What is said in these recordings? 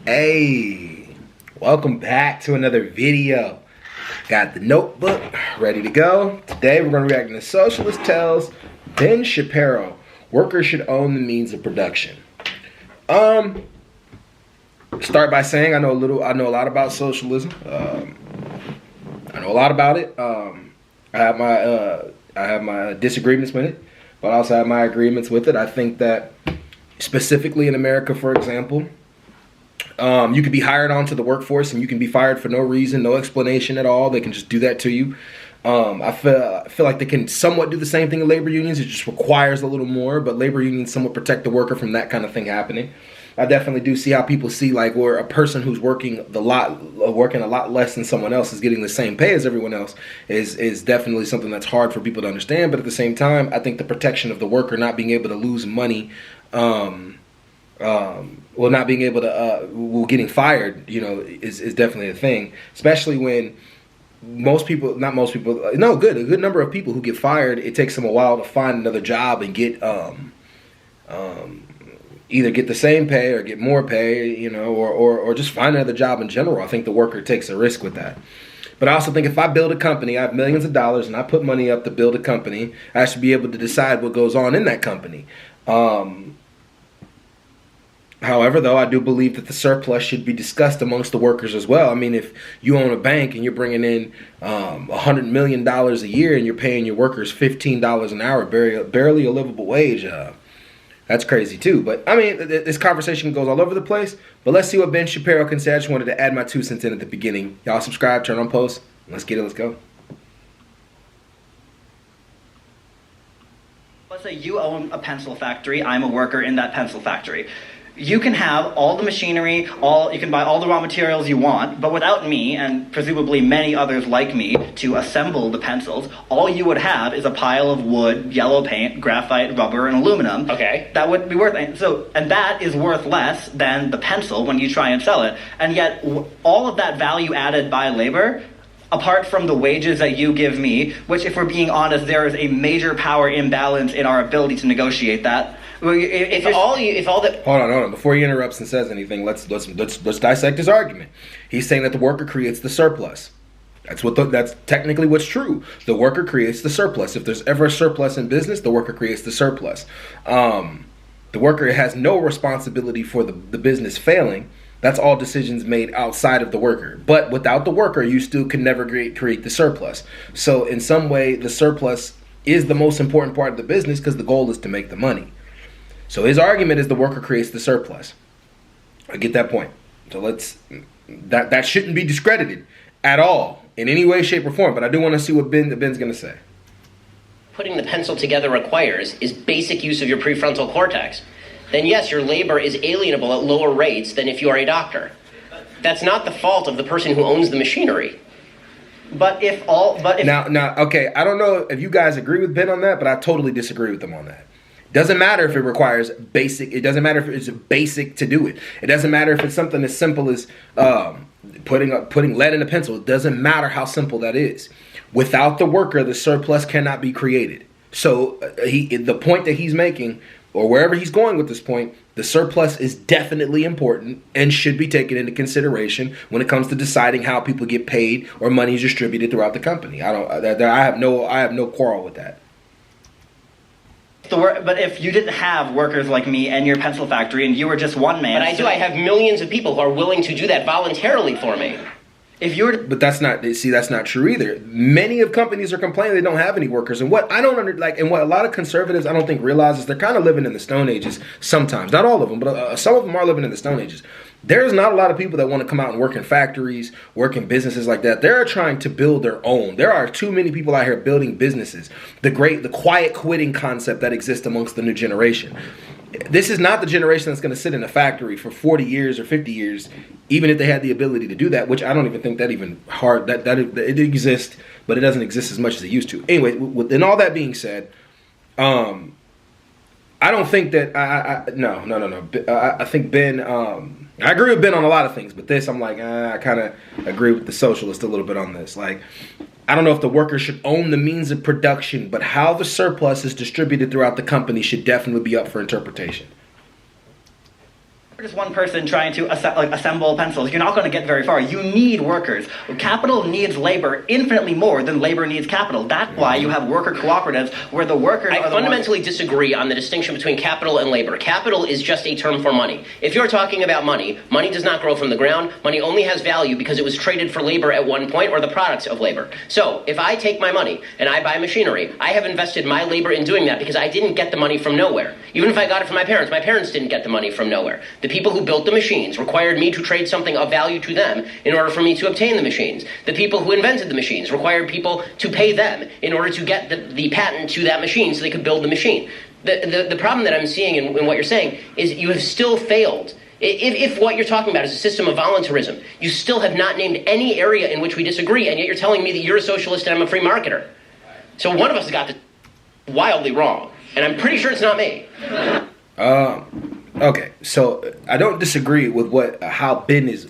Hey, welcome back to another video. Got the notebook ready to go. Today we're going to react to Socialist tells Ben Shapiro, workers should own the means of production. Start by saying I know a lot about socialism. I know a lot about it. I have my disagreements with it, but I also have my agreements with it. I think that specifically in America, for example, you could be hired onto the workforce and you can be fired for no reason, no explanation at all. They can just do that to you. I feel like they can somewhat do the same thing in labor unions. It just requires a little more, but labor unions somewhat protect the worker from that kind of thing happening. I definitely do see how people see like where a person who's working a lot less than someone else is getting the same pay as everyone else is definitely something that's hard for people to understand. But at the same time, I think the protection of the worker not being able to lose money, not being able to getting fired, is definitely a thing. Especially when a good number of people who get fired, it takes them a while to find another job and get either get the same pay or get more pay, or just find another job in general. I think the worker takes a risk with that. But I also think if I build a company, I have millions of dollars and I put money up to build a company, I should be able to decide what goes on in that company. However, though, I do believe that the surplus should be discussed amongst the workers as well. I mean, if you own a bank and you're bringing in $100 million a year and you're paying your workers $15 an hour, barely a livable wage, that's crazy too. But I mean, this conversation goes all over the place. But let's see what Ben Shapiro can say. I just wanted to add my 2 cents in at the beginning. Y'all subscribe, turn on posts. Let's get it. Let's go. Let's say you own a pencil factory. I'm a worker in that pencil factory. You can have all the machinery, you can buy all the raw materials you want, but without me, and presumably many others like me, to assemble the pencils, all you would have is a pile of wood, yellow paint, graphite, rubber, and aluminum. Okay. That would be worth it. And that is worth less than the pencil when you try and sell it. And yet, all of that value added by labor, apart from the wages that you give me, which, if we're being honest, there is a major power imbalance in our ability to negotiate that. Hold on. Before he interrupts and says anything, let's dissect his argument. He's saying that the worker creates the surplus. That's technically what's true. The worker creates the surplus. If there's ever a surplus in business, the worker creates the surplus. The worker has no responsibility for the business failing. That's all decisions made outside of the worker. But without the worker, you still can never create the surplus. So in some way, the surplus is the most important part of the business because the goal is to make the money. So his argument is the worker creates the surplus. I get that point. So that shouldn't be discredited at all in any way, shape, or form. But I do want to see what Ben's going to say. Putting the pencil together requires is basic use of your prefrontal cortex. Then yes, your labor is alienable at lower rates than if you are a doctor. That's not the fault of the person who owns the machinery. Now, okay, I don't know if you guys agree with Ben on that, but I totally disagree with him on that. Doesn't matter if it requires basic. It doesn't matter if it's basic to do it. It doesn't matter if it's something as simple as putting lead in a pencil. It doesn't matter how simple that is. Without the worker, the surplus cannot be created. So the point that he's making, or wherever he's going with this point, the surplus is definitely important and should be taken into consideration when it comes to deciding how people get paid or money is distributed throughout the company. I have no quarrel with that. But if you didn't have workers like me and your pencil factory and you were just one man... But I do. I have millions of people who are willing to do that voluntarily for me. But that's not true either. Many of companies are complaining they don't have any workers. And what I don't and what a lot of conservatives I don't think realize is they're kind of living in the Stone Ages sometimes. Not all of them, but some of them are living in the Stone Ages. There's not a lot of people that want to come out and work in factories, work in businesses like that. They're trying to build their own. There are too many people out here building businesses. The quiet quitting concept that exists amongst the new generation. This is not the generation that's going to sit in a factory for 40 years or 50 years, even if they had the ability to do that, which I don't even think that even hard, that it exists, but it doesn't exist as much as it used to. Anyway, and all that being said, I don't think that no. I think Ben. I agree with Ben on a lot of things, but this I'm like I kind of agree with the Socialist a little bit on this. Like, I don't know if the workers should own the means of production, but how the surplus is distributed throughout the company should definitely be up for interpretation. Just one person trying to assemble pencils, you're not going to get very far. You need workers. Capital needs labor infinitely more than labor needs capital. That's why you have worker cooperatives where the workers I are the fundamentally disagree on the distinction between capital and labor. Capital is just a term for money. If you're talking about money, money does not grow from the ground. Money only has value because it was traded for labor at one point or the products of labor. So if I take my money and I buy machinery, I have invested my labor in doing that because I didn't get the money from nowhere. Even if I got it from my parents didn't get the money from nowhere. The people who built the machines required me to trade something of value to them in order for me to obtain the machines. The people who invented the machines required people to pay them in order to get the patent to that machine so they could build the machine. The problem that I'm seeing in what you're saying is you have still failed. If what you're talking about is a system of voluntarism, you still have not named any area in which we disagree, and yet you're telling me that you're a socialist and I'm a free marketer. So one of us has got this wildly wrong, and I'm pretty sure it's not me. Okay, so I don't disagree with how Ben is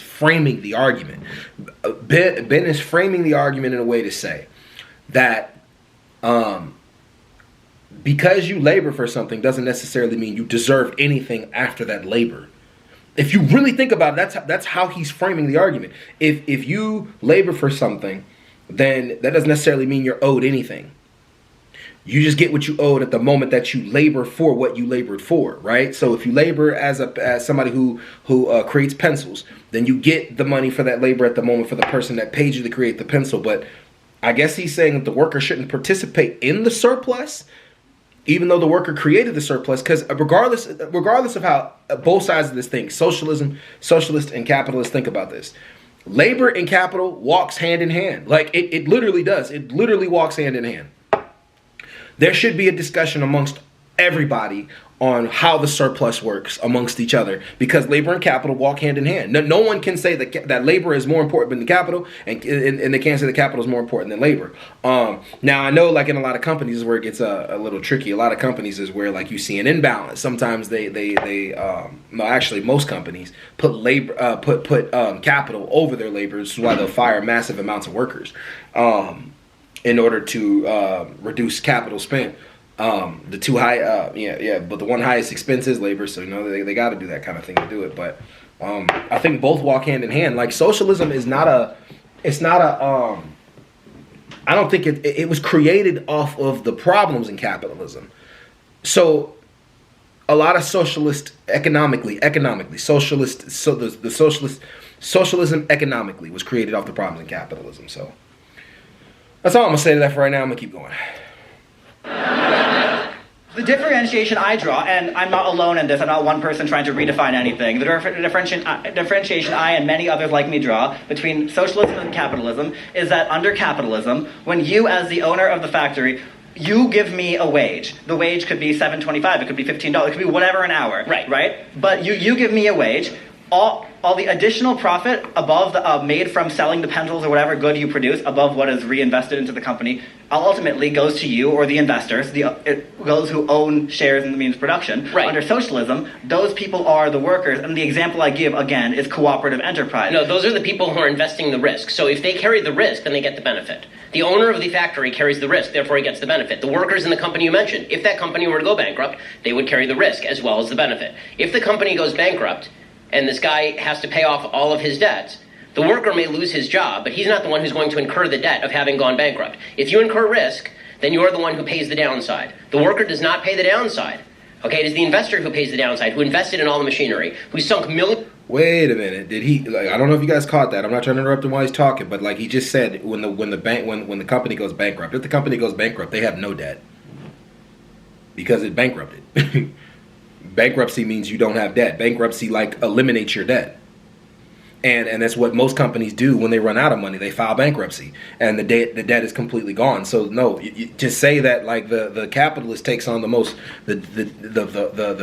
framing the argument. Ben is framing the argument in a way to say that because you labor for something doesn't necessarily mean you deserve anything after that labor. If you really think about it, that's how he's framing the argument. If you labor for something, then that doesn't necessarily mean you're owed anything. You just get what you owed at the moment that you labor for what you labored for, right? So if you labor as somebody who creates pencils, then you get the money for that labor at the moment for the person that paid you to create the pencil. But I guess he's saying that the worker shouldn't participate in the surplus, even though the worker created the surplus, because regardless of how both sides of this thing, socialist and capitalist, think about this. Labor and capital walks hand in hand. Like it literally does. It literally walks hand in hand. There should be a discussion amongst everybody on how the surplus works amongst each other, because labor and capital walk hand in hand. No one can say that labor is more important than capital, and they can't say that capital is more important than labor. Now I know, like in a lot of companies is where it gets a little tricky. A lot of companies is where like you see an imbalance. Sometimes actually most companies put labor put capital over their labor. This is why they'll fire massive amounts of workers in order to reduce capital spent. The two high, but the one highest expense is labor, so they got to do that kind of thing to do it. But I think both walk hand in hand. Like socialism is not a. I don't think it was created off of the problems in capitalism. So a lot of socialism economically was created off the problems in capitalism. So that's all I'm gonna say to that for right now. I'm gonna keep going. The differentiation I draw, and I'm not alone in this, I'm not one person trying to redefine anything, the differentiation I and many others like me draw between socialism and capitalism is that under capitalism, when you as the owner of the factory, you give me a wage. The wage could be $7.25, it could be $15, it could be whatever an hour, right? But you give me a wage, all the additional profit above the made from selling the pencils or whatever good you produce above what is reinvested into the company ultimately goes to you or the investors, those who own shares in the means of production. Right. Under socialism, those people are the workers, and the example I give again is cooperative enterprise. No, those are the people who are investing the risk. So if they carry the risk, then they get the benefit. The owner of the factory carries the risk, therefore he gets the benefit. The workers in the company you mentioned, if that company were to go bankrupt, they would carry the risk as well as the benefit. If the company goes bankrupt, and this guy has to pay off all of his debts, the worker may lose his job, but he's not the one who's going to incur the debt of having gone bankrupt. If you incur risk, then you're the one who pays the downside. The worker does not pay the downside. Okay, it is the investor who pays the downside, who invested in all the machinery, who sunk millions. Wait a minute. Did he? Like, I don't know if you guys caught that. I'm not trying to interrupt him while he's talking, but like he just said, when the company goes bankrupt, if the company goes bankrupt, they have no debt because it bankrupted. Bankruptcy means you don't have debt. Bankruptcy eliminates your debt. And that's what most companies do when they run out of money. They file bankruptcy, and the debt is completely gone. So no, you just say that like the capitalist takes on the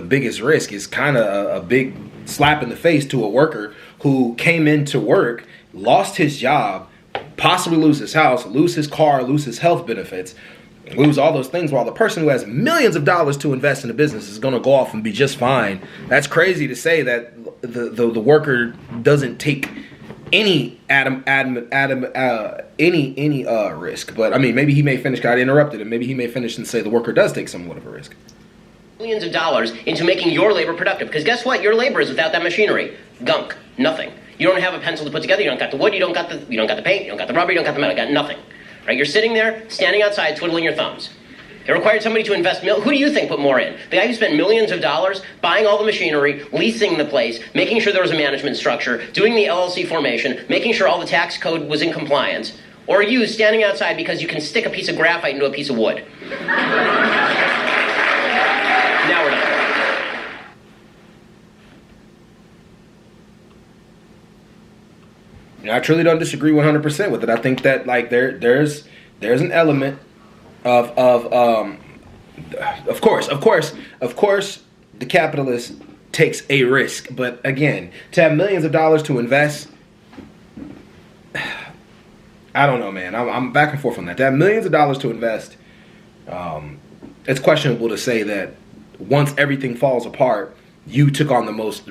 biggest risk is kind of a big slap in the face to a worker who came into work, lost his job, possibly lose his house, lose his car, lose his health benefits, lose all those things, while the person who has millions of dollars to invest in a business is going to go off and be just fine. That's crazy to say that the worker doesn't take any risk. But I mean, maybe he may finish. I interrupted him. Maybe he may finish and say the worker does take somewhat of a risk. millions of dollars into making your labor productive. Because guess what? Your labor is without that machinery. Gunk. Nothing. You don't have a pencil to put together. You don't got the wood. You don't got the paint. You don't got the rubber. You don't got the metal. You got nothing. Right? You're sitting there, standing outside, twiddling your thumbs. It required somebody to invest. Who do you think put more in? The guy who spent millions of dollars buying all the machinery, leasing the place, making sure there was a management structure, doing the LLC formation, making sure all the tax code was in compliance, or you standing outside because you can stick a piece of graphite into a piece of wood. Now we're done. I truly don't disagree 100% with it. I think that like there's an element of course the capitalist takes a risk, but again, to have millions of dollars to invest, I don't know, man. I'm back and forth on that. To have millions of dollars to invest, it's questionable to say that once everything falls apart, you took on the most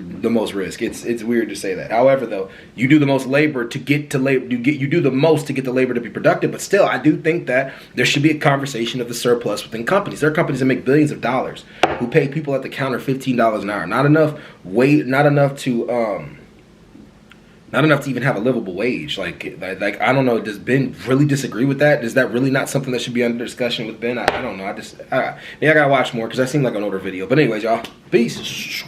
risk. It's weird to say that. However, though, you do the most labor to get to labor. You do the most to get the labor to be productive. But still, I do think that there should be a conversation of the surplus within companies. There are companies that make billions of dollars who pay people at the counter $15 an hour. Not enough to even have a livable wage. Like I don't know. Does Ben really disagree with that? Is that really not something that should be under discussion with Ben? I don't know. Maybe I gotta watch more because that seemed like an older video. But anyways, y'all, peace.